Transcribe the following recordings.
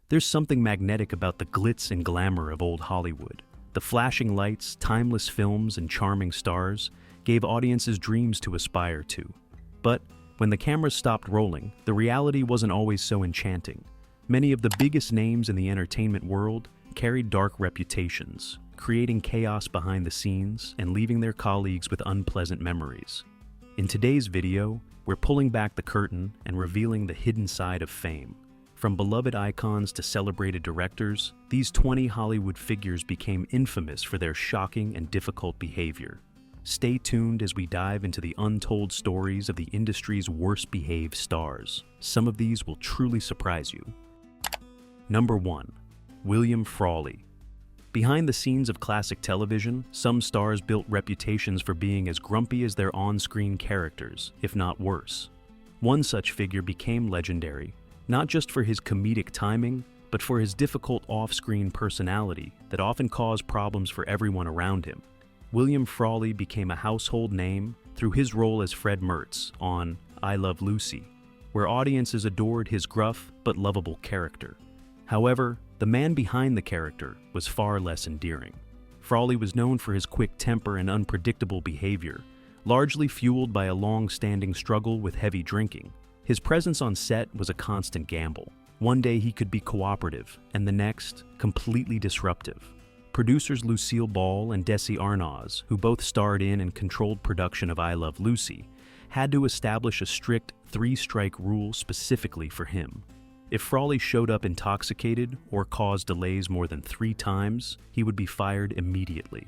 There's something magnetic about the glitz and glamour of old Hollywood. The flashing lights, timeless films, and charming stars gave audiences dreams to aspire to. But when the cameras stopped rolling, the reality wasn't always so enchanting. Many of the biggest names in the entertainment world carried dark reputations, creating chaos behind the scenes and leaving their colleagues with unpleasant memories. In today's video, we're pulling back the curtain and revealing the hidden side of fame. From beloved icons to celebrated directors, these 20 Hollywood figures became infamous for their shocking and difficult behavior. Stay tuned as we dive into the untold stories of the industry's worst-behaved stars. Some of these will truly surprise you. Number 1. William Frawley. Behind the scenes of classic television, some stars built reputations for being as grumpy as their on-screen characters, if not worse. One such figure became legendary, not just for his comedic timing, but for his difficult off-screen personality that often caused problems for everyone around him. William Frawley became a household name through his role as Fred Mertz on I Love Lucy, where audiences adored his gruff but lovable character. However, the man behind the character was far less endearing. Frawley was known for his quick temper and unpredictable behavior, largely fueled by a long-standing struggle with heavy drinking. His presence on set was a constant gamble. One day he could be cooperative, and the next, completely disruptive. Producers Lucille Ball and Desi Arnaz, who both starred in and controlled production of I Love Lucy, had to establish a strict three-strike rule specifically for him. If Frawley showed up intoxicated or caused delays more than 3 times, he would be fired immediately.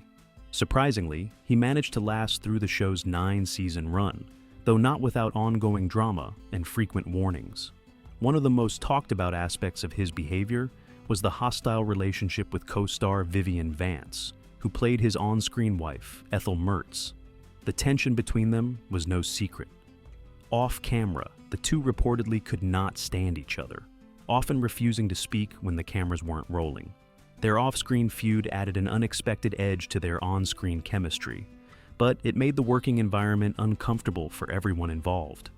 Surprisingly, he managed to last through the show's 9-season run, though not without ongoing drama and frequent warnings. One of the most talked about aspects of his behavior was the hostile relationship with co-star Vivian Vance, who played his on-screen wife, Ethel Mertz. The tension between them was no secret. Off-camera, the two reportedly could not stand each other, often refusing to speak when the cameras weren't rolling. Their off-screen feud added an unexpected edge to their on-screen chemistry, but it made the working environment uncomfortable for everyone involved.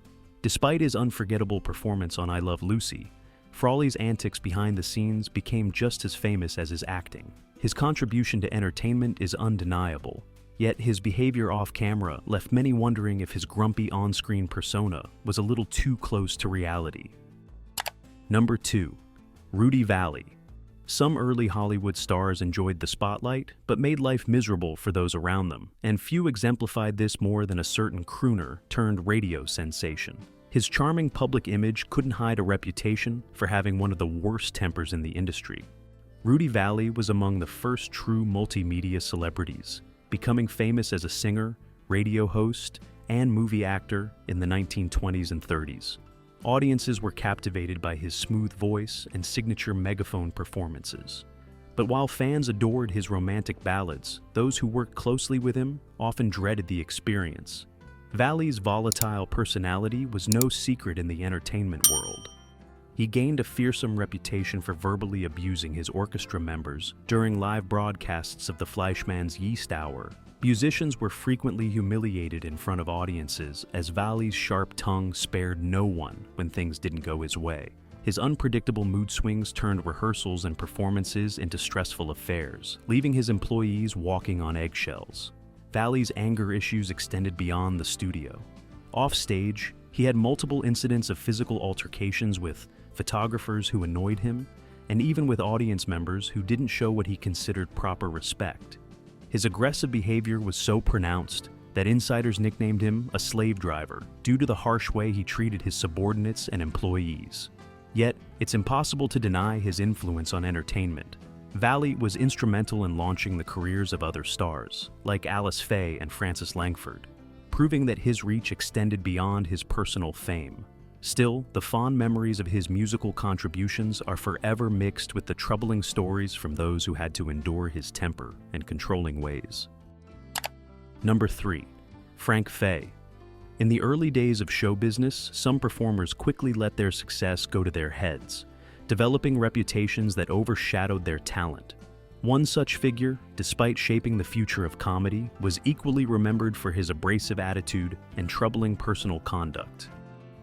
Despite his unforgettable performance on I Love Lucy, Frawley's antics behind the scenes became just as famous as his acting. His contribution to entertainment is undeniable, yet his behavior off-camera left many wondering if his grumpy on-screen persona was a little too close to reality. Number 2. Rudy Vallee. Some early Hollywood stars enjoyed the spotlight, but made life miserable for those around them, and few exemplified this more than a certain crooner turned radio sensation. His charming public image couldn't hide a reputation for having one of the worst tempers in the industry. Rudy Vallee was among the first true multimedia celebrities, becoming famous as a singer, radio host, and movie actor in the 1920s and 30s. Audiences were captivated by his smooth voice and signature megaphone performances. But while fans adored his romantic ballads, those who worked closely with him often dreaded the experience. Vallee's volatile personality was no secret in the entertainment world. He gained a fearsome reputation for verbally abusing his orchestra members during live broadcasts of the Fleischmann's Yeast Hour. Musicians were frequently humiliated in front of audiences, as Vallee's sharp tongue spared no one when things didn't go his way. His unpredictable mood swings turned rehearsals and performances into stressful affairs, leaving his employees walking on eggshells. Vallee's anger issues extended beyond the studio. Offstage, he had multiple incidents of physical altercations with photographers who annoyed him, and even with audience members who didn't show what he considered proper respect. His aggressive behavior was so pronounced that insiders nicknamed him a slave driver due to the harsh way he treated his subordinates and employees. Yet, it's impossible to deny his influence on entertainment. Vallee was instrumental in launching the careers of other stars, like Alice Faye and Frances Langford, proving that his reach extended beyond his personal fame. Still, the fond memories of his musical contributions are forever mixed with the troubling stories from those who had to endure his temper and controlling ways. Number 3. Frank Faye. In the early days of show business, some performers quickly let their success go to their heads, developing reputations that overshadowed their talent. One such figure, despite shaping the future of comedy, was equally remembered for his abrasive attitude and troubling personal conduct.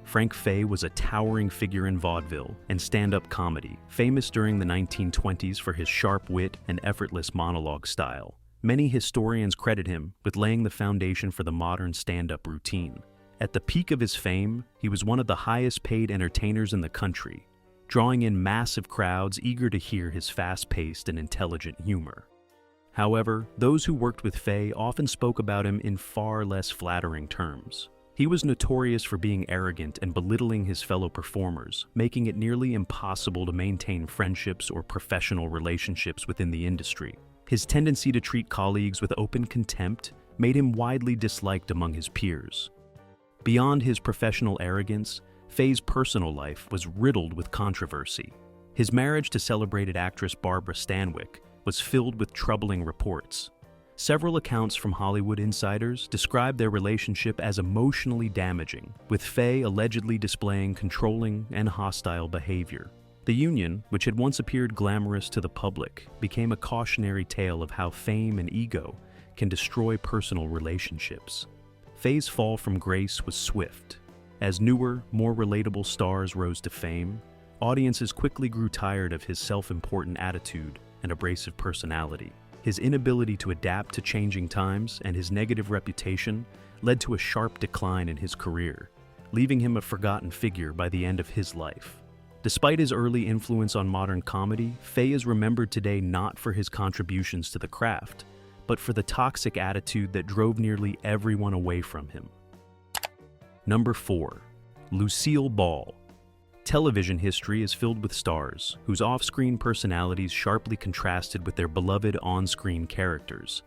Frank Faye was a towering figure in vaudeville and stand-up comedy, famous during the 1920s for his sharp wit and effortless monologue style. Many historians credit him with laying the foundation for the modern stand-up routine. At the peak of his fame, he was one of the highest-paid entertainers in the country, drawing in massive crowds eager to hear his fast-paced and intelligent humor. However, those who worked with Faye often spoke about him in far less flattering terms. He was notorious for being arrogant and belittling his fellow performers, making it nearly impossible to maintain friendships or professional relationships within the industry. His tendency to treat colleagues with open contempt made him widely disliked among his peers. Beyond his professional arrogance, Faye's personal life was riddled with controversy. His marriage to celebrated actress Barbara Stanwyck was filled with troubling reports. Several accounts from Hollywood insiders describe their relationship as emotionally damaging, with Faye allegedly displaying controlling and hostile behavior. The union, which had once appeared glamorous to the public, became a cautionary tale of how fame and ego can destroy personal relationships. Faye's fall from grace was swift. As newer, more relatable stars rose to fame, audiences quickly grew tired of his self-important attitude and abrasive personality. His inability to adapt to changing times and his negative reputation led to a sharp decline in his career, leaving him a forgotten figure by the end of his life. Despite his early influence on modern comedy, Faye is remembered today not for his contributions to the craft, but for the toxic attitude that drove nearly everyone away from him. Number 4. Lucille Ball. Television history is filled with stars whose off-screen personalities sharply contrasted with their beloved on-screen characters.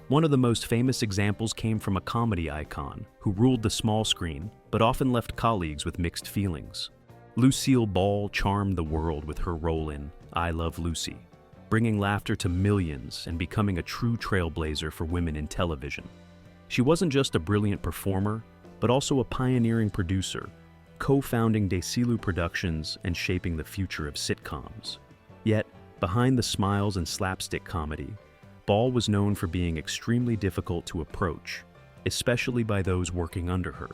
One of the most famous examples came from a comedy icon who ruled the small screen but often left colleagues with mixed feelings. Lucille Ball charmed the world with her role in I Love Lucy, bringing laughter to millions and becoming a true trailblazer for women in television. She wasn't just a brilliant performer, but also a pioneering producer, co-founding Desilu Productions and shaping the future of sitcoms. Yet, behind the smiles and slapstick comedy, Ball was known for being extremely difficult to approach, especially by those working under her.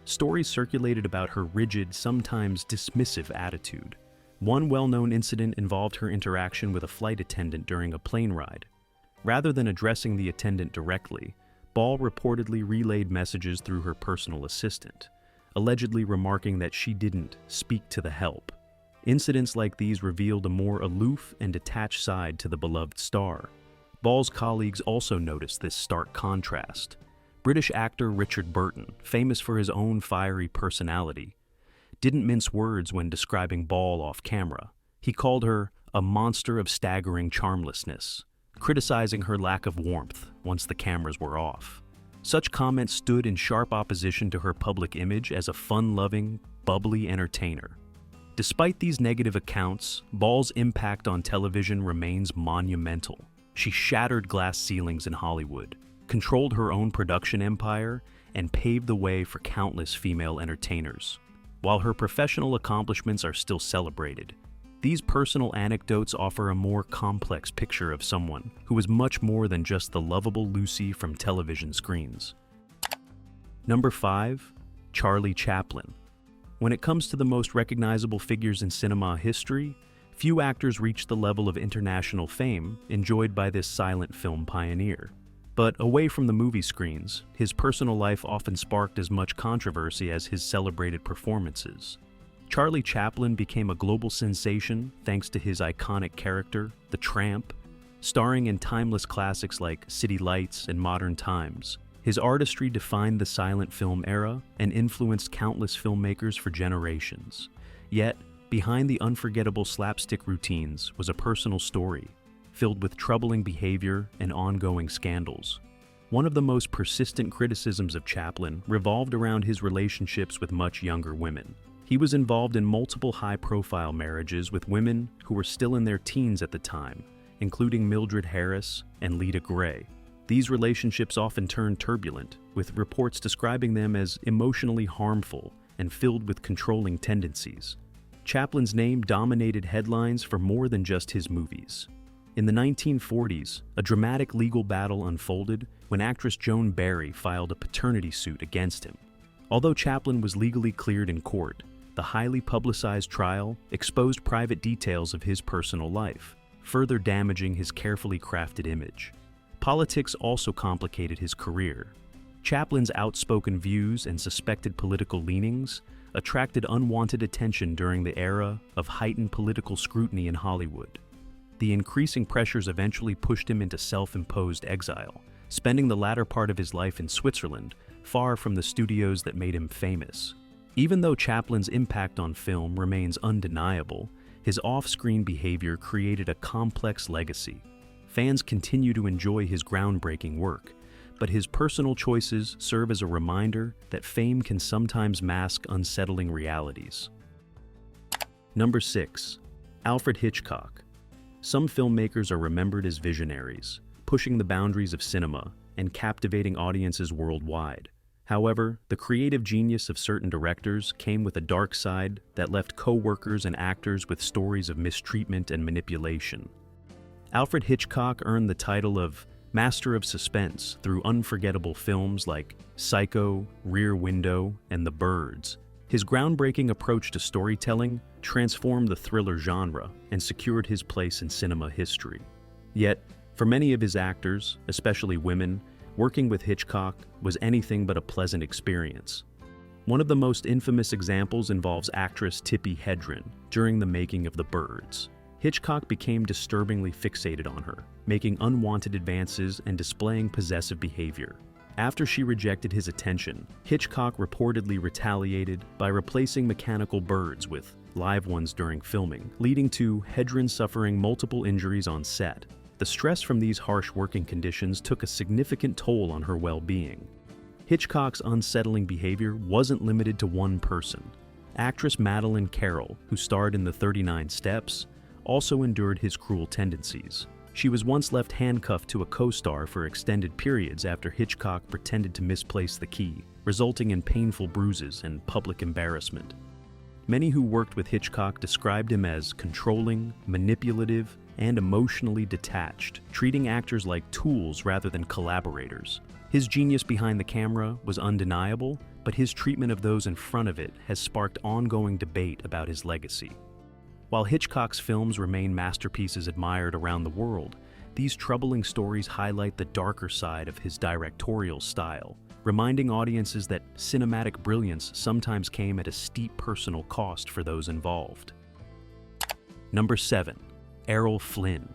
Stories circulated about her rigid, sometimes dismissive attitude. One well-known incident involved her interaction with a flight attendant during a plane ride. Rather than addressing the attendant directly, Ball reportedly relayed messages through her personal assistant, allegedly remarking that she didn't speak to the help. Incidents like these revealed a more aloof and detached side to the beloved star. Ball's colleagues also noticed this stark contrast. British actor Richard Burton, famous for his own fiery personality, didn't mince words when describing Ball off camera. He called her a monster of staggering charmlessness, criticizing her lack of warmth once the cameras were off. Such comments stood in sharp opposition to her public image as a fun-loving, bubbly entertainer. Despite these negative accounts, Ball's impact on television remains monumental. She shattered glass ceilings in Hollywood, controlled her own production empire, and paved the way for countless female entertainers. While her professional accomplishments are still celebrated, these personal anecdotes offer a more complex picture of someone who is much more than just the lovable Lucy from television screens. Number 5. Charlie Chaplin. When it comes to the most recognizable figures in cinema history, few actors reach the level of international fame enjoyed by this silent film pioneer. But away from the movie screens, his personal life often sparked as much controversy as his celebrated performances. Charlie Chaplin became a global sensation thanks to his iconic character, the Tramp, starring in timeless classics like City Lights and Modern Times. His artistry defined the silent film era and influenced countless filmmakers for generations. Yet, behind the unforgettable slapstick routines was a personal story, filled with troubling behavior and ongoing scandals. One of the most persistent criticisms of Chaplin revolved around his relationships with much younger women. He was involved in multiple high-profile marriages with women who were still in their teens at the time, including Mildred Harris and Lita Gray. These relationships often turned turbulent, with reports describing them as emotionally harmful and filled with controlling tendencies. Chaplin's name dominated headlines for more than just his movies. In the 1940s, a dramatic legal battle unfolded when actress Joan Barry filed a paternity suit against him. Although Chaplin was legally cleared in court, the highly publicized trial exposed private details of his personal life, further damaging his carefully crafted image. Politics also complicated his career. Chaplin's outspoken views and suspected political leanings attracted unwanted attention during the era of heightened political scrutiny in Hollywood. The increasing pressures eventually pushed him into self-imposed exile, spending the latter part of his life in Switzerland, far from the studios that made him famous. Even though Chaplin's impact on film remains undeniable, his off-screen behavior created a complex legacy. Fans continue to enjoy his groundbreaking work, but his personal choices serve as a reminder that fame can sometimes mask unsettling realities. Number 6. Alfred Hitchcock. Some filmmakers are remembered as visionaries, pushing the boundaries of cinema and captivating audiences worldwide. However, the creative genius of certain directors came with a dark side that left co-workers and actors with stories of mistreatment and manipulation. Alfred Hitchcock earned the title of Master of Suspense through unforgettable films like Psycho, Rear Window, and The Birds. His groundbreaking approach to storytelling transformed the thriller genre and secured his place in cinema history. Yet, for many of his actors, especially women, working with Hitchcock was anything but a pleasant experience. One of the most infamous examples involves actress Tippi Hedren during the making of The Birds. Hitchcock became disturbingly fixated on her, making unwanted advances and displaying possessive behavior. After she rejected his attention, Hitchcock reportedly retaliated by replacing mechanical birds with live ones during filming, leading to Hedren suffering multiple injuries on set. The stress from these harsh working conditions took a significant toll on her well-being. Hitchcock's unsettling behavior wasn't limited to one person. Actress Madeleine Carroll, who starred in The 39 Steps, also endured his cruel tendencies. She was once left handcuffed to a co-star for extended periods after Hitchcock pretended to misplace the key, resulting in painful bruises and public embarrassment. Many who worked with Hitchcock described him as controlling, manipulative, and emotionally detached, treating actors like tools rather than collaborators. His genius behind the camera was undeniable, but his treatment of those in front of it has sparked ongoing debate about his legacy. While Hitchcock's films remain masterpieces admired around the world, these troubling stories highlight the darker side of his directorial style, reminding audiences that cinematic brilliance sometimes came at a steep personal cost for those involved. Number 7. Errol Flynn.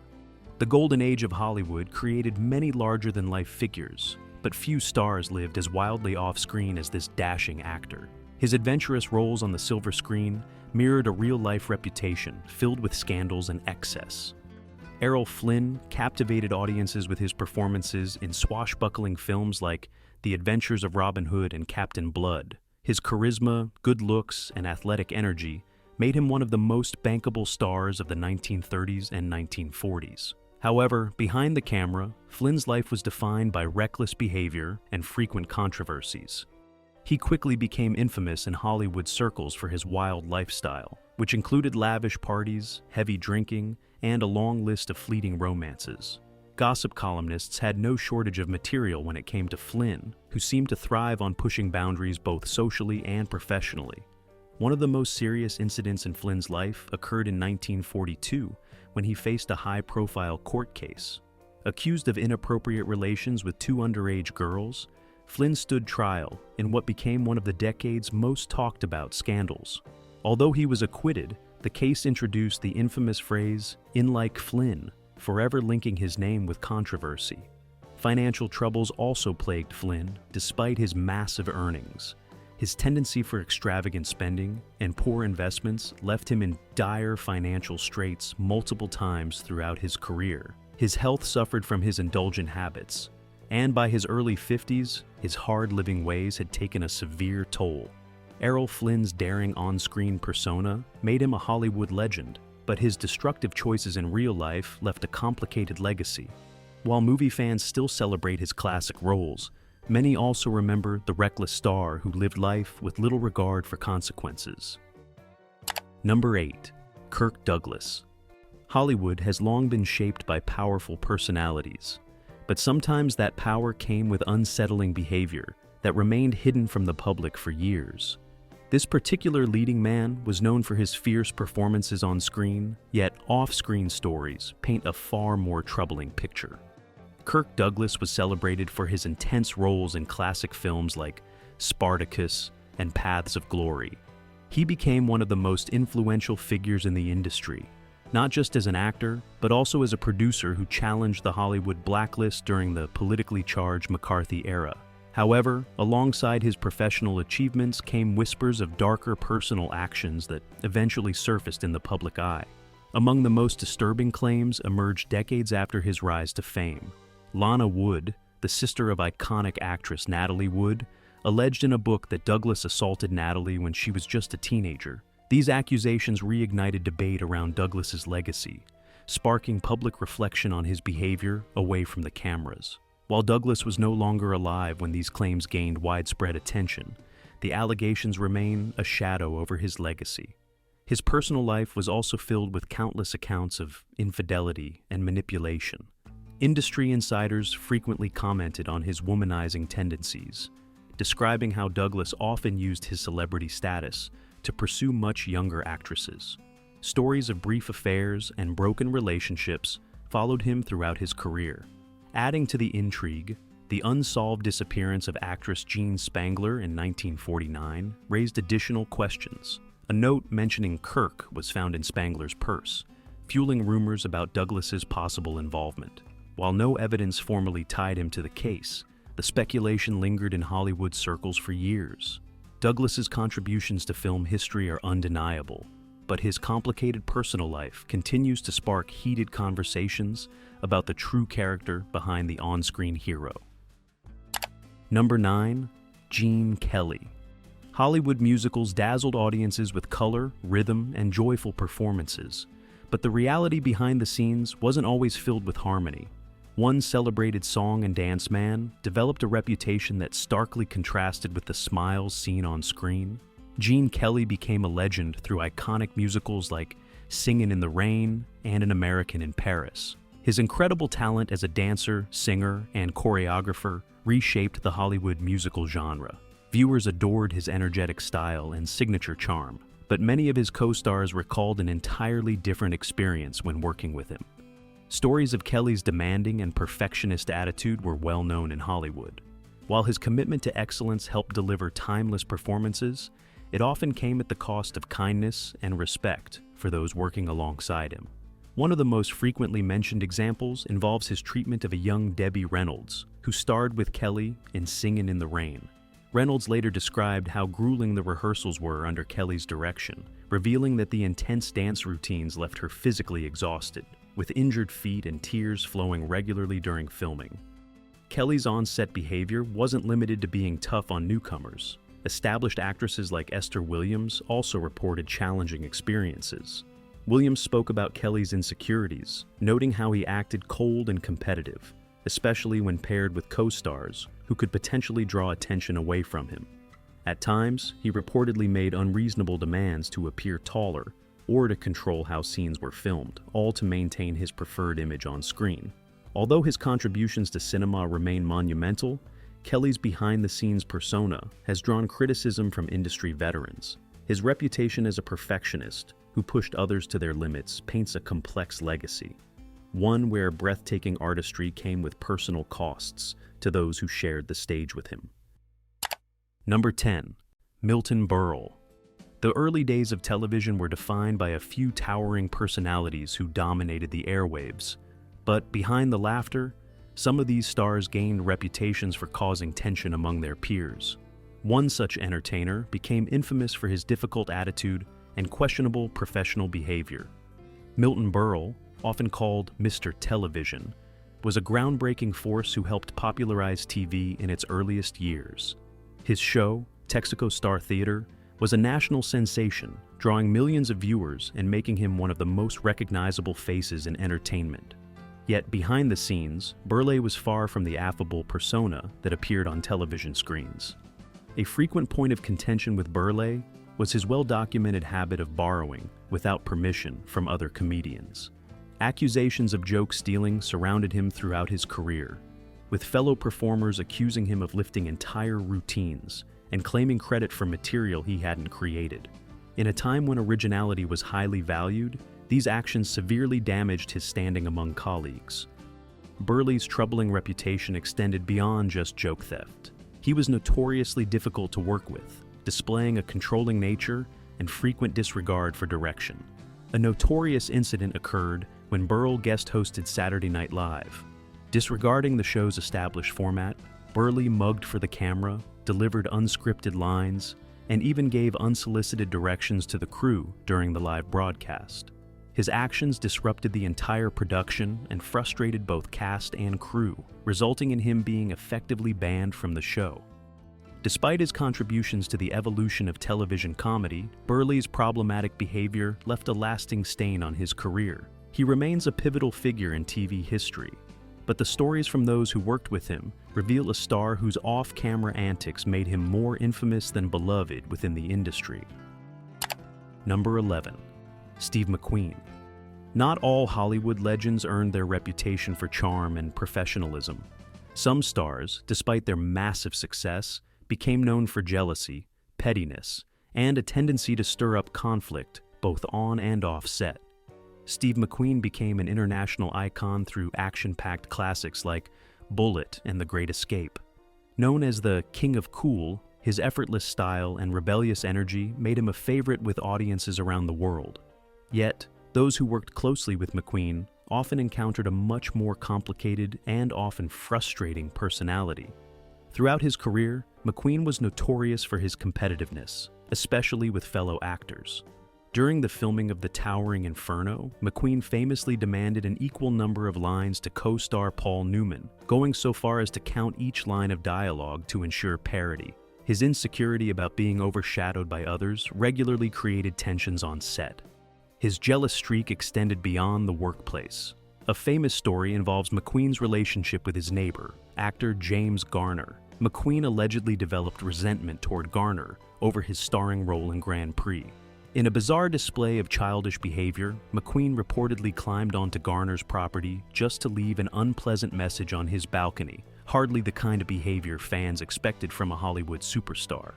The golden age of Hollywood created many larger-than-life figures, but few stars lived as wildly off-screen as this dashing actor. His adventurous roles on the silver screen mirrored a real-life reputation filled with scandals and excess. Errol Flynn captivated audiences with his performances in swashbuckling films like The Adventures of Robin Hood and Captain Blood. His charisma, good looks, and athletic energy made him one of the most bankable stars of the 1930s and 1940s. However, behind the camera, Flynn's life was defined by reckless behavior and frequent controversies. He quickly became infamous in Hollywood circles for his wild lifestyle, which included lavish parties, heavy drinking, and a long list of fleeting romances. Gossip columnists had no shortage of material when it came to Flynn, who seemed to thrive on pushing boundaries both socially and professionally. One of the most serious incidents in Flynn's life occurred in 1942 when he faced a high-profile court case. Accused of inappropriate relations with two underage girls, Flynn stood trial in what became one of the decade's most talked about scandals. Although he was acquitted, the case introduced the infamous phrase, "in like Flynn," forever linking his name with controversy. Financial troubles also plagued Flynn, despite his massive earnings. His tendency for extravagant spending and poor investments left him in dire financial straits multiple times throughout his career. His health suffered from his indulgent habits, and by his early 50s, his hard-living ways had taken a severe toll. Errol Flynn's daring on-screen persona made him a Hollywood legend, but his destructive choices in real life left a complicated legacy. While movie fans still celebrate his classic roles, many also remember the reckless star who lived life with little regard for consequences. Number 8. Kirk Douglas. Hollywood has long been shaped by powerful personalities, but sometimes that power came with unsettling behavior that remained hidden from the public for years. This particular leading man was known for his fierce performances on screen, yet off-screen stories paint a far more troubling picture. Kirk Douglas was celebrated for his intense roles in classic films like Spartacus and Paths of Glory. He became one of the most influential figures in the industry, not just as an actor, but also as a producer who challenged the Hollywood blacklist during the politically charged McCarthy era. However, alongside his professional achievements came whispers of darker personal actions that eventually surfaced in the public eye. Among the most disturbing claims emerged decades after his rise to fame. Lana Wood, the sister of iconic actress Natalie Wood, alleged in a book that Douglas assaulted Natalie when she was just a teenager. These accusations reignited debate around Douglas's legacy, sparking public reflection on his behavior away from the cameras. While Douglas was no longer alive when these claims gained widespread attention, the allegations remain a shadow over his legacy. His personal life was also filled with countless accounts of infidelity and manipulation. Industry insiders frequently commented on his womanizing tendencies, describing how Douglas often used his celebrity status to pursue much younger actresses. Stories of brief affairs and broken relationships followed him throughout his career. Adding to the intrigue, the unsolved disappearance of actress Jean Spangler in 1949 raised additional questions. A note mentioning Kirk was found in Spangler's purse, fueling rumors about Douglas's possible involvement. While no evidence formally tied him to the case, the speculation lingered in Hollywood circles for years. Douglas's contributions to film history are undeniable, but his complicated personal life continues to spark heated conversations about the true character behind the on-screen hero. Number 9. Gene Kelly. Hollywood musicals dazzled audiences with color, rhythm, and joyful performances, but the reality behind the scenes wasn't always filled with harmony. One celebrated song and dance man developed a reputation that starkly contrasted with the smiles seen on screen. Gene Kelly became a legend through iconic musicals like Singin' in the Rain and An American in Paris. His incredible talent as a dancer, singer, and choreographer reshaped the Hollywood musical genre. Viewers adored his energetic style and signature charm, but many of his co-stars recalled an entirely different experience when working with him. Stories of Kelly's demanding and perfectionist attitude were well known in Hollywood. While his commitment to excellence helped deliver timeless performances, it often came at the cost of kindness and respect for those working alongside him. One of the most frequently mentioned examples involves his treatment of a young Debbie Reynolds, who starred with Kelly in Singin' in the Rain. Reynolds later described how grueling the rehearsals were under Kelly's direction, revealing that the intense dance routines left her physically exhausted, with injured feet and tears flowing regularly during filming. Kelly's on-set behavior wasn't limited to being tough on newcomers. Established actresses like Esther Williams also reported challenging experiences. Williams spoke about Kelly's insecurities, noting how he acted cold and competitive, especially when paired with co-stars who could potentially draw attention away from him. At times, he reportedly made unreasonable demands to appear taller or to control how scenes were filmed, all to maintain his preferred image on screen. Although his contributions to cinema remain monumental, Kelly's behind-the-scenes persona has drawn criticism from industry veterans. His reputation as a perfectionist who pushed others to their limits paints a complex legacy, one where breathtaking artistry came with personal costs to those who shared the stage with him. Number 10. Milton Berle. The early days of television were defined by a few towering personalities who dominated the airwaves, but behind the laughter, some of these stars gained reputations for causing tension among their peers. One such entertainer became infamous for his difficult attitude and questionable professional behavior. Milton Berle, often called Mr. Television, was a groundbreaking force who helped popularize TV in its earliest years. His show, Texaco Star Theater, was a national sensation, drawing millions of viewers and making him one of the most recognizable faces in entertainment. Yet behind the scenes, Berle was far from the affable persona that appeared on television screens. A frequent point of contention with Berle was his well-documented habit of borrowing, without permission, from other comedians. Accusations of joke stealing surrounded him throughout his career. with fellow performers accusing him of lifting entire routines and claiming credit for material he hadn't created. In a time when originality was highly valued, these actions severely damaged his standing among colleagues. Berle's troubling reputation extended beyond just joke theft. He was notoriously difficult to work with, displaying a controlling nature and frequent disregard for direction. A notorious incident occurred when Berle guest-hosted Saturday Night Live. Disregarding the show's established format, Berle mugged for the camera, delivered unscripted lines, and even gave unsolicited directions to the crew during the live broadcast. His actions disrupted the entire production and frustrated both cast and crew, resulting in him being effectively banned from the show. Despite his contributions to the evolution of television comedy, Berle's problematic behavior left a lasting stain on his career. He remains a pivotal figure in TV history, but the stories from those who worked with him reveal a star whose off-camera antics made him more infamous than beloved within the industry. Number 11. Steve McQueen. Not all Hollywood legends earned their reputation for charm and professionalism. Some stars, despite their massive success, became known for jealousy, pettiness, and a tendency to stir up conflict, both on and off set. Steve McQueen became an international icon through action-packed classics like Bullitt and The Great Escape. Known as the King of Cool, his effortless style and rebellious energy made him a favorite with audiences around the world. Yet, those who worked closely with McQueen often encountered a much more complicated and often frustrating personality. Throughout his career, McQueen was notorious for his competitiveness, especially with fellow actors. During the filming of The Towering Inferno, McQueen famously demanded an equal number of lines to co-star Paul Newman, going so far as to count each line of dialogue to ensure parity. His insecurity about being overshadowed by others regularly created tensions on set. His jealous streak extended beyond the workplace. A famous story involves McQueen's relationship with his neighbor, actor James Garner. McQueen allegedly developed resentment toward Garner over his starring role in Grand Prix. In a bizarre display of childish behavior, McQueen reportedly climbed onto Garner's property just to leave an unpleasant message on his balcony, hardly the kind of behavior fans expected from a Hollywood superstar.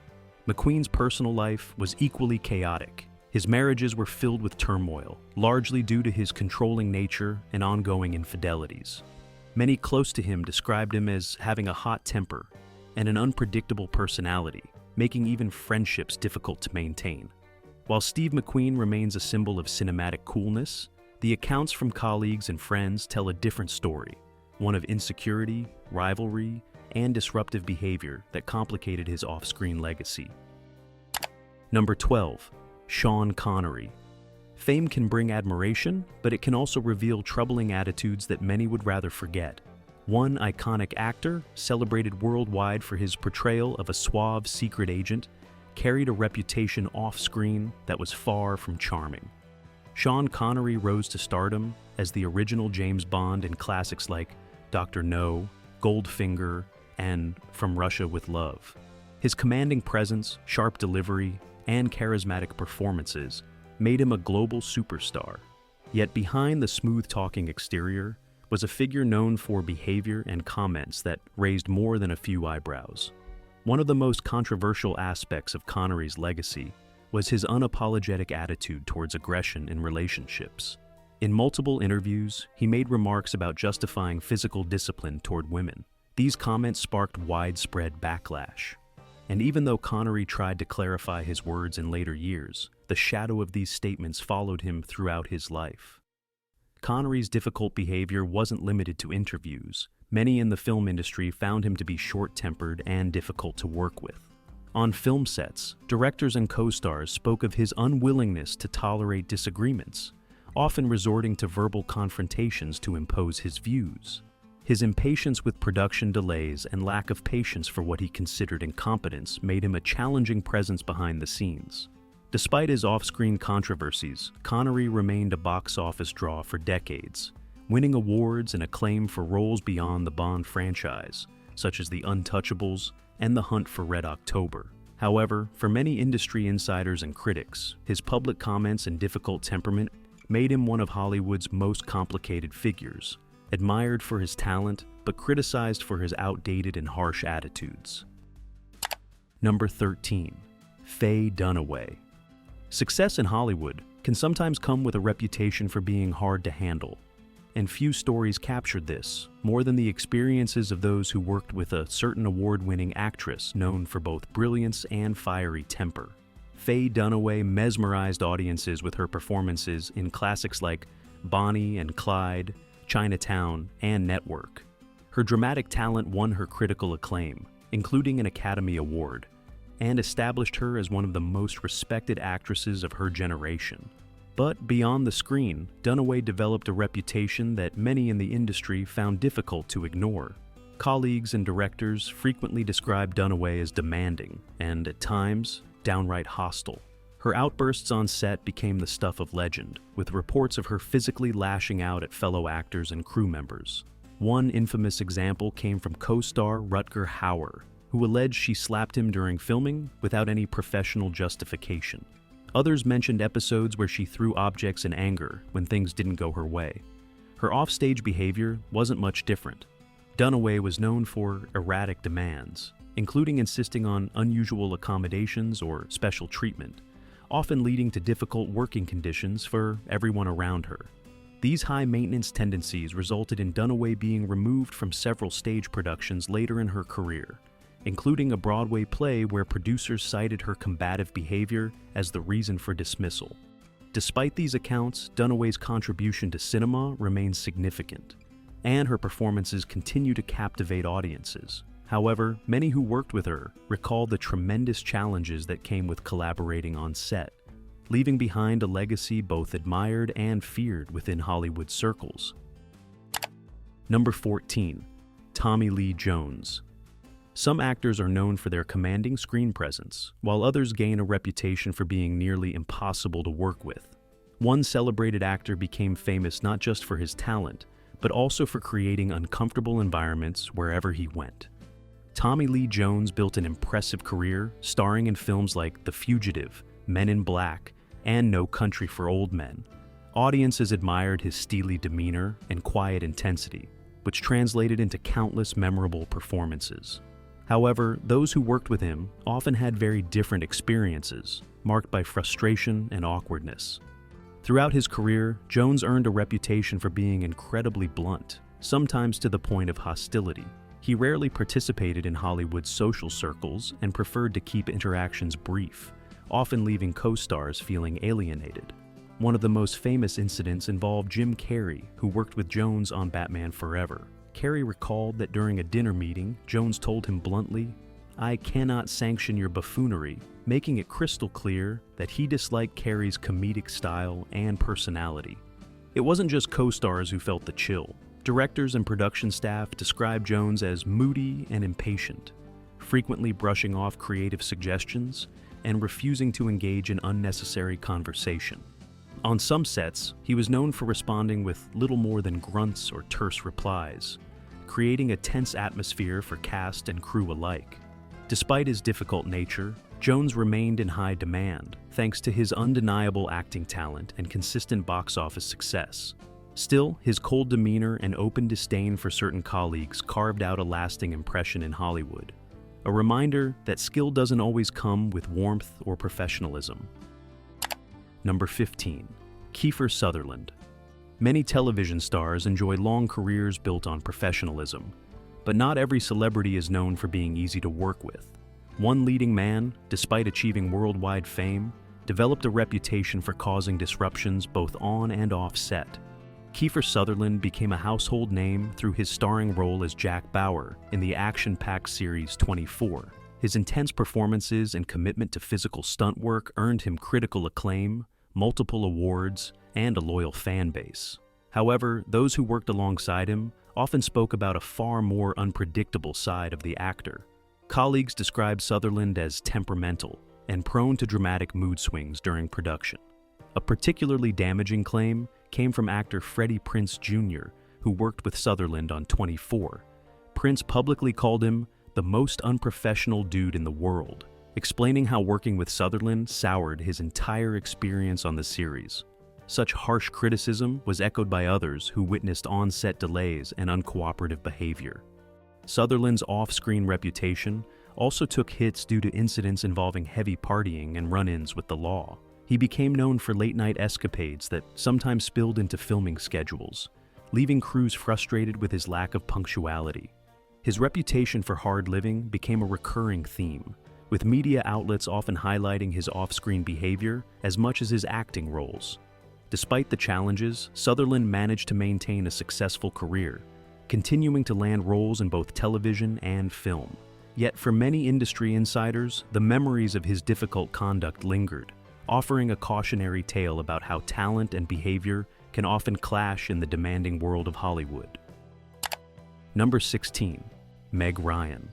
McQueen's personal life was equally chaotic. His marriages were filled with turmoil, largely due to his controlling nature and ongoing infidelities. Many close to him described him as having a hot temper and an unpredictable personality, making even friendships difficult to maintain. While Steve McQueen remains a symbol of cinematic coolness, the accounts from colleagues and friends tell a different story, one of insecurity, rivalry, and disruptive behavior that complicated his off-screen legacy. Number 12. Sean Connery. Fame can bring admiration, but it can also reveal troubling attitudes that many would rather forget. One iconic actor, celebrated worldwide for his portrayal of a suave secret agent, carried a reputation off-screen that was far from charming. Sean Connery rose to stardom as the original James Bond in classics like Dr. No, Goldfinger, and From Russia with Love. His commanding presence, sharp delivery, and charismatic performances made him a global superstar. Yet behind the smooth-talking exterior was a figure known for behavior and comments that raised more than a few eyebrows. One of the most controversial aspects of Connery's legacy was his unapologetic attitude towards aggression in relationships. In multiple interviews, he made remarks about justifying physical discipline toward women. These comments sparked widespread backlash. And even though Connery tried to clarify his words in later years, the shadow of these statements followed him throughout his life. Connery's difficult behavior wasn't limited to interviews. Many in the film industry found him to be short-tempered and difficult to work with. On film sets, directors and co-stars spoke of his unwillingness to tolerate disagreements, often resorting to verbal confrontations to impose his views. His impatience with production delays and lack of patience for what he considered incompetence made him a challenging presence behind the scenes. Despite his off-screen controversies, Connery remained a box office draw for decades, winning awards and acclaim for roles beyond the Bond franchise, such as The Untouchables and The Hunt for Red October. However, for many industry insiders and critics, his public comments and difficult temperament made him one of Hollywood's most complicated figures. admired for his talent, but criticized for his outdated and harsh attitudes. Number 13. Faye Dunaway. Success in Hollywood can sometimes come with a reputation for being hard to handle, and few stories captured this more than the experiences of those who worked with a certain award-winning actress known for both brilliance and fiery temper. Faye Dunaway mesmerized audiences with her performances in classics like Bonnie and Clyde, Chinatown, and Network. Her dramatic talent won her critical acclaim, including an Academy Award, and established her as one of the most respected actresses of her generation. But beyond the screen, Dunaway developed a reputation that many in the industry found difficult to ignore. Colleagues and directors frequently described Dunaway as demanding and, at times, downright hostile. Her outbursts on set became the stuff of legend, with reports of her physically lashing out at fellow actors and crew members. One infamous example came from co-star Rutger Hauer, who alleged she slapped him during filming without any professional justification. Others mentioned episodes where she threw objects in anger when things didn't go her way. Her offstage behavior wasn't much different. Dunaway was known for erratic demands, including insisting on unusual accommodations or special treatment, often leading to difficult working conditions for everyone around her. These high-maintenance tendencies resulted in Dunaway being removed from several stage productions later in her career, including a Broadway play where producers cited her combative behavior as the reason for dismissal. Despite these accounts, Dunaway's contribution to cinema remains significant, and her performances continue to captivate audiences. However, many who worked with her recall the tremendous challenges that came with collaborating on set, leaving behind a legacy both admired and feared within Hollywood circles. Number 14. Tommy Lee Jones. Some actors are known for their commanding screen presence, while others gain a reputation for being nearly impossible to work with. One celebrated actor became famous not just for his talent, but also for creating uncomfortable environments wherever he went. Tommy Lee Jones built an impressive career, starring in films like The Fugitive, Men in Black, and No Country for Old Men. Audiences admired his steely demeanor and quiet intensity, which translated into countless memorable performances. However, those who worked with him often had very different experiences, marked by frustration and awkwardness. Throughout his career, Jones earned a reputation for being incredibly blunt, sometimes to the point of hostility. He rarely participated in Hollywood's social circles and preferred to keep interactions brief, often leaving co-stars feeling alienated. One of the most famous incidents involved Jim Carrey, who worked with Jones on Batman Forever. Carrey recalled that during a dinner meeting, Jones told him bluntly, "I cannot sanction your buffoonery," making it crystal clear that he disliked Carrey's comedic style and personality. It wasn't just co-stars who felt the chill. Directors and production staff described Jones as moody and impatient, frequently brushing off creative suggestions and refusing to engage in unnecessary conversation. On some sets, he was known for responding with little more than grunts or terse replies, creating a tense atmosphere for cast and crew alike. Despite his difficult nature, Jones remained in high demand, thanks to his undeniable acting talent and consistent box office success. Still, his cold demeanor and open disdain for certain colleagues carved out a lasting impression in Hollywood. A reminder that skill doesn't always come with warmth or professionalism. Number 15. Kiefer Sutherland. Many television stars enjoy long careers built on professionalism, but not every celebrity is known for being easy to work with. One leading man, despite achieving worldwide fame, developed a reputation for causing disruptions both on and off set. Kiefer Sutherland became a household name through his starring role as Jack Bauer in the action-packed series 24. His intense performances and commitment to physical stunt work earned him critical acclaim, multiple awards, and a loyal fan base. However, those who worked alongside him often spoke about a far more unpredictable side of the actor. Colleagues described Sutherland as temperamental and prone to dramatic mood swings during production. A particularly damaging claim came from actor Freddie Prinze Jr., who worked with Sutherland on 24. Prinze publicly called him the most unprofessional dude in the world, explaining how working with Sutherland soured his entire experience on the series. Such harsh criticism was echoed by others who witnessed on-set delays and uncooperative behavior. Sutherland's off-screen reputation also took hits due to incidents involving heavy partying and run-ins with the law. He became known for late-night escapades that sometimes spilled into filming schedules, leaving crews frustrated with his lack of punctuality. His reputation for hard living became a recurring theme, with media outlets often highlighting his off-screen behavior as much as his acting roles. Despite the challenges, Sutherland managed to maintain a successful career, continuing to land roles in both television and film. Yet for many industry insiders, the memories of his difficult conduct lingered, offering a cautionary tale about how talent and behavior can often clash in the demanding world of Hollywood. Number 16. Meg Ryan.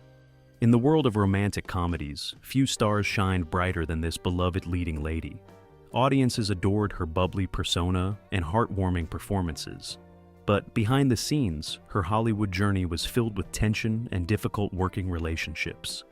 In the world of romantic comedies, few stars shined brighter than this beloved leading lady. Audiences adored her bubbly persona and heartwarming performances. But behind the scenes, her Hollywood journey was filled with tension and difficult working relationships.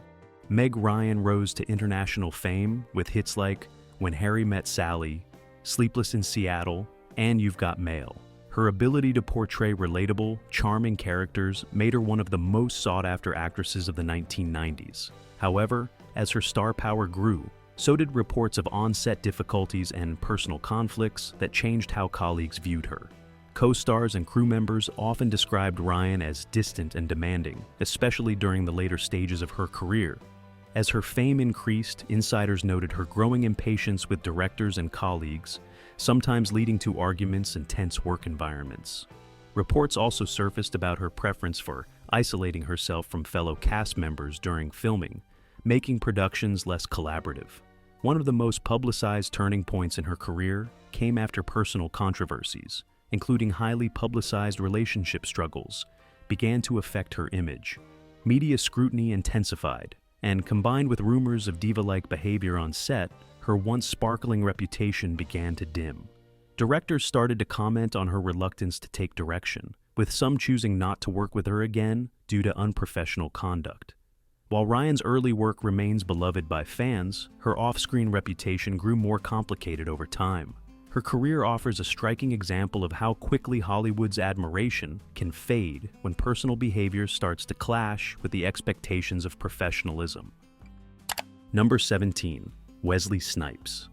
Meg Ryan rose to international fame with hits like When Harry Met Sally, Sleepless in Seattle, and You've Got Mail. Her ability to portray relatable, charming characters made her one of the most sought-after actresses of the 1990s. However, as her star power grew, so did reports of on-set difficulties and personal conflicts that changed how colleagues viewed her. Co-stars and crew members often described Ryan as distant and demanding, especially during the later stages of her career. As her fame increased, insiders noted her growing impatience with directors and colleagues, sometimes leading to arguments and tense work environments. Reports also surfaced about her preference for isolating herself from fellow cast members during filming, making productions less collaborative. One of the most publicized turning points in her career came after personal controversies, including highly publicized relationship struggles, began to affect her image. Media scrutiny intensified, and combined with rumors of diva-like behavior on set, her once sparkling reputation began to dim. Directors started to comment on her reluctance to take direction, with some choosing not to work with her again due to unprofessional conduct. While Ryan's early work remains beloved by fans, her off-screen reputation grew more complicated over time. Her career offers a striking example of how quickly Hollywood's admiration can fade when personal behavior starts to clash with the expectations of professionalism. Number 17. Wesley Snipes.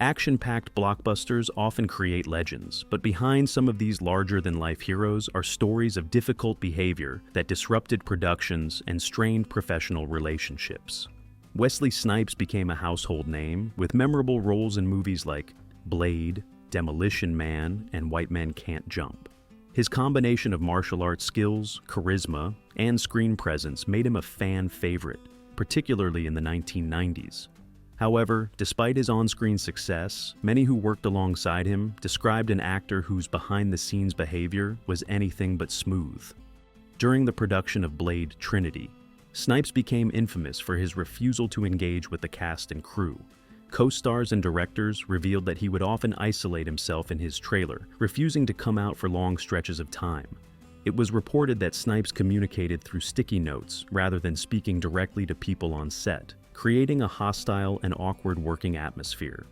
Action-packed blockbusters often create legends, but behind some of these larger-than-life heroes are stories of difficult behavior that disrupted productions and strained professional relationships. Wesley Snipes became a household name, with memorable roles in movies like Blade, Demolition Man, and White Men Can't Jump. His combination of martial arts skills, charisma, and screen presence made him a fan favorite, particularly in the 1990s. However, despite his on-screen success, many who worked alongside him described an actor whose behind-the-scenes behavior was anything but smooth. During the production of Blade Trinity, Snipes became infamous for his refusal to engage with the cast and crew. Co-stars and directors revealed that he would often isolate himself in his trailer, refusing to come out for long stretches of time. It was reported that Snipes communicated through sticky notes rather than speaking directly to people on set, creating a hostile and awkward working atmosphere.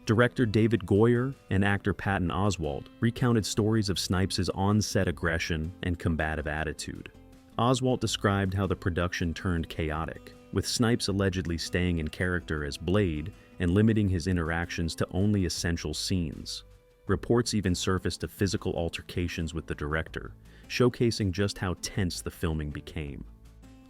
Director David Goyer and actor Patton Oswalt recounted stories of Snipes' on-set aggression and combative attitude. Oswalt described how the production turned chaotic, with Snipes allegedly staying in character as Blade and limiting his interactions to only essential scenes. Reports even surfaced of physical altercations with the director, showcasing just how tense the filming became.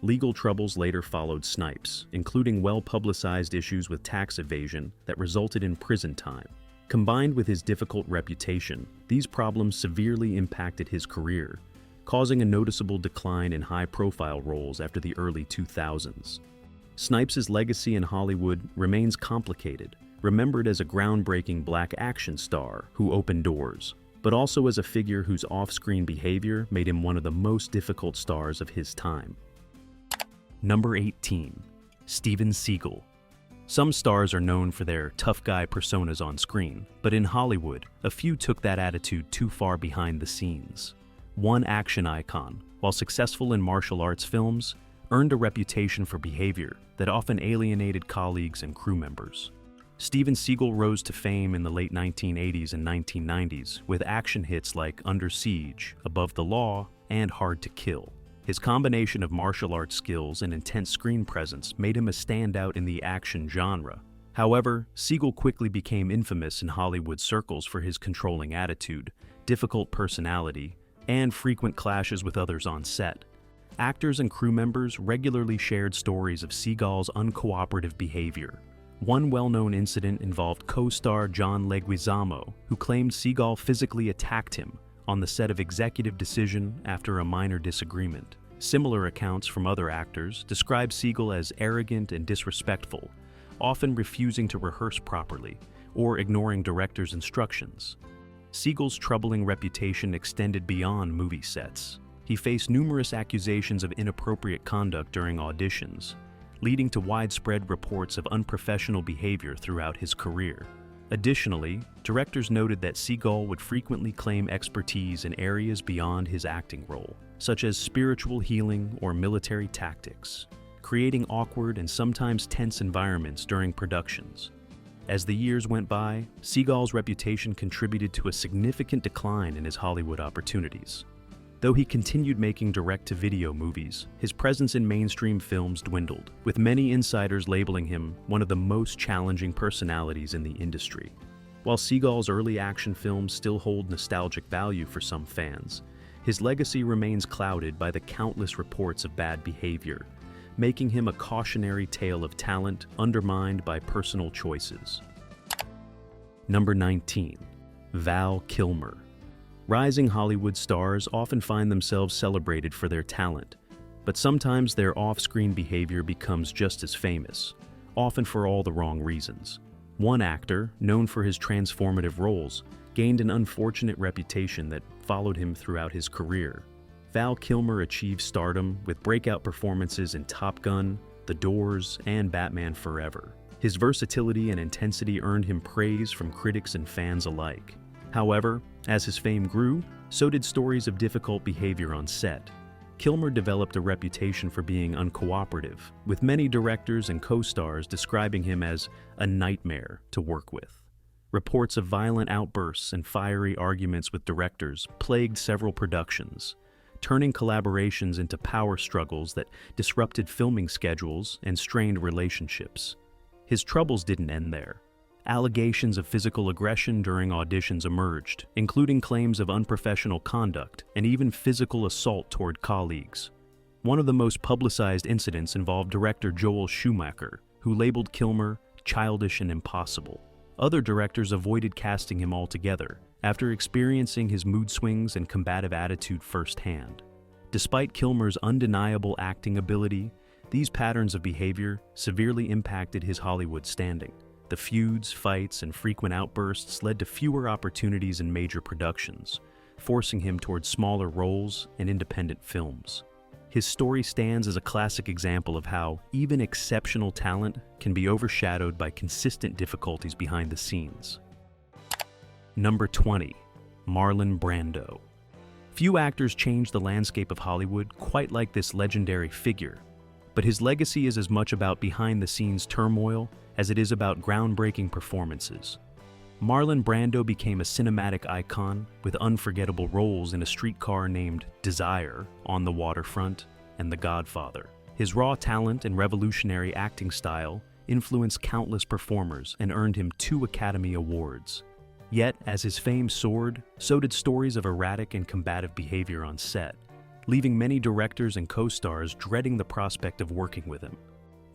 Legal troubles later followed Snipes, including well-publicized issues with tax evasion that resulted in prison time. Combined with his difficult reputation, these problems severely impacted his career, causing a noticeable decline in high-profile roles after the early 2000s. Snipes' legacy in Hollywood remains complicated, remembered as a groundbreaking black action star who opened doors, but also as a figure whose off-screen behavior made him one of the most difficult stars of his time. Number 18. Steven Seagal. Some stars are known for their tough guy personas on screen, but in Hollywood, a few took that attitude too far behind the scenes. One action icon, while successful in martial arts films, earned a reputation for behavior that often alienated colleagues and crew members. Steven Seagal rose to fame in the late 1980s and 1990s with action hits like Under Siege, Above the Law, and Hard to Kill. His combination of martial arts skills and intense screen presence made him a standout in the action genre. However, Seagal quickly became infamous in Hollywood circles for his controlling attitude, difficult personality, and frequent clashes with others on set. Actors and crew members regularly shared stories of Seagal's uncooperative behavior. One well-known incident involved co-star John Leguizamo, who claimed Seagal physically attacked him on the set of Executive Decision after a minor disagreement. Similar accounts from other actors describe Seagal as arrogant and disrespectful, often refusing to rehearse properly or ignoring directors' instructions. Seagal's troubling reputation extended beyond movie sets. He faced numerous accusations of inappropriate conduct during auditions, leading to widespread reports of unprofessional behavior throughout his career. Additionally, directors noted that Seagal would frequently claim expertise in areas beyond his acting role, such as spiritual healing or military tactics, creating awkward and sometimes tense environments during productions. As the years went by, Seagal's reputation contributed to a significant decline in his Hollywood opportunities. Though he continued making direct-to-video movies, his presence in mainstream films dwindled, with many insiders labeling him one of the most challenging personalities in the industry. While Seagal's early action films still hold nostalgic value for some fans, his legacy remains clouded by the countless reports of bad behavior, making him a cautionary tale of talent undermined by personal choices. Number 19. Val Kilmer. Rising Hollywood stars often find themselves celebrated for their talent, but sometimes their off-screen behavior becomes just as famous, often for all the wrong reasons. One actor, known for his transformative roles, gained an unfortunate reputation that followed him throughout his career. Val Kilmer achieved stardom with breakout performances in Top Gun, The Doors, and Batman Forever. His versatility and intensity earned him praise from critics and fans alike. However, as his fame grew, so did stories of difficult behavior on set. Kilmer developed a reputation for being uncooperative, with many directors and co-stars describing him as a nightmare to work with. Reports of violent outbursts and fiery arguments with directors plagued several productions, turning collaborations into power struggles that disrupted filming schedules and strained relationships. His troubles didn't end there. Allegations of physical aggression during auditions emerged, including claims of unprofessional conduct and even physical assault toward colleagues. One of the most publicized incidents involved director Joel Schumacher, who labeled Kilmer childish and impossible. Other directors avoided casting him altogether after experiencing his mood swings and combative attitude firsthand. Despite Kilmer's undeniable acting ability, these patterns of behavior severely impacted his Hollywood standing. The feuds, fights, and frequent outbursts led to fewer opportunities in major productions, forcing him towards smaller roles and independent films. His story stands as a classic example of how even exceptional talent can be overshadowed by consistent difficulties behind the scenes. Number 20. Marlon Brando. Few actors changed the landscape of Hollywood quite like this legendary figure, but his legacy is as much about behind-the-scenes turmoil as it is about groundbreaking performances. Marlon Brando became a cinematic icon with unforgettable roles in A Streetcar Named Desire, On the Waterfront, and The Godfather. His raw talent and revolutionary acting style influenced countless performers and earned him 2 Academy Awards. Yet, as his fame soared, so did stories of erratic and combative behavior on set, leaving many directors and co-stars dreading the prospect of working with him.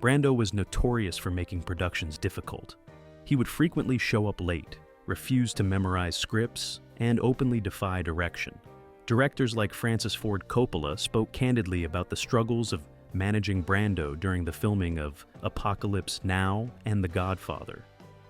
Brando was notorious for making productions difficult. He would frequently show up late, refuse to memorize scripts, and openly defy direction. Directors like Francis Ford Coppola spoke candidly about the struggles of managing Brando during the filming of Apocalypse Now and The Godfather.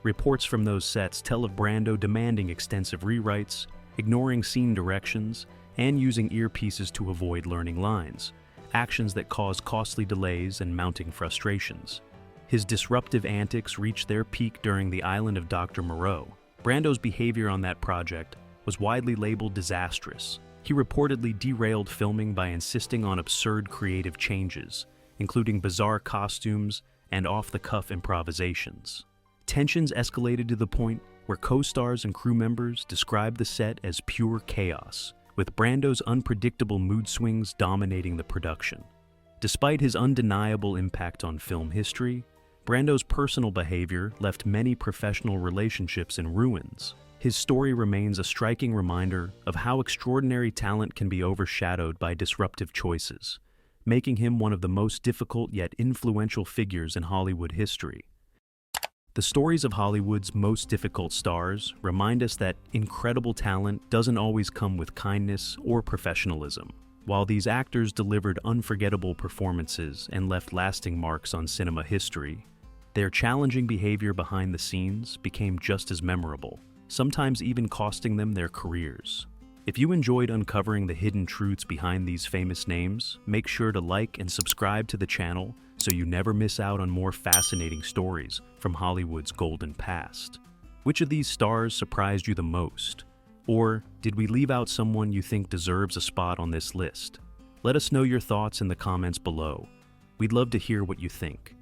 Reports from those sets tell of Brando demanding extensive rewrites, ignoring scene directions, and using earpieces to avoid learning lines, actions that caused costly delays and mounting frustrations. His disruptive antics reached their peak during The Island of Dr. Moreau. Brando's behavior on that project was widely labeled disastrous. He reportedly derailed filming by insisting on absurd creative changes, including bizarre costumes and off-the-cuff improvisations. Tensions escalated to the point where co-stars and crew members described the set as pure chaos, with Brando's unpredictable mood swings dominating the production. Despite his undeniable impact on film history, Brando's personal behavior left many professional relationships in ruins. His story remains a striking reminder of how extraordinary talent can be overshadowed by disruptive choices, making him one of the most difficult yet influential figures in Hollywood history. The stories of Hollywood's most difficult stars remind us that incredible talent doesn't always come with kindness or professionalism. While these actors delivered unforgettable performances and left lasting marks on cinema history, their challenging behavior behind the scenes became just as memorable, sometimes even costing them their careers. If you enjoyed uncovering the hidden truths behind these famous names, make sure to like and subscribe to the channel so you never miss out on more fascinating stories from Hollywood's golden past. Which of these stars surprised you the most? Or did we leave out someone you think deserves a spot on this list? Let us know your thoughts in the comments below. We'd love to hear what you think.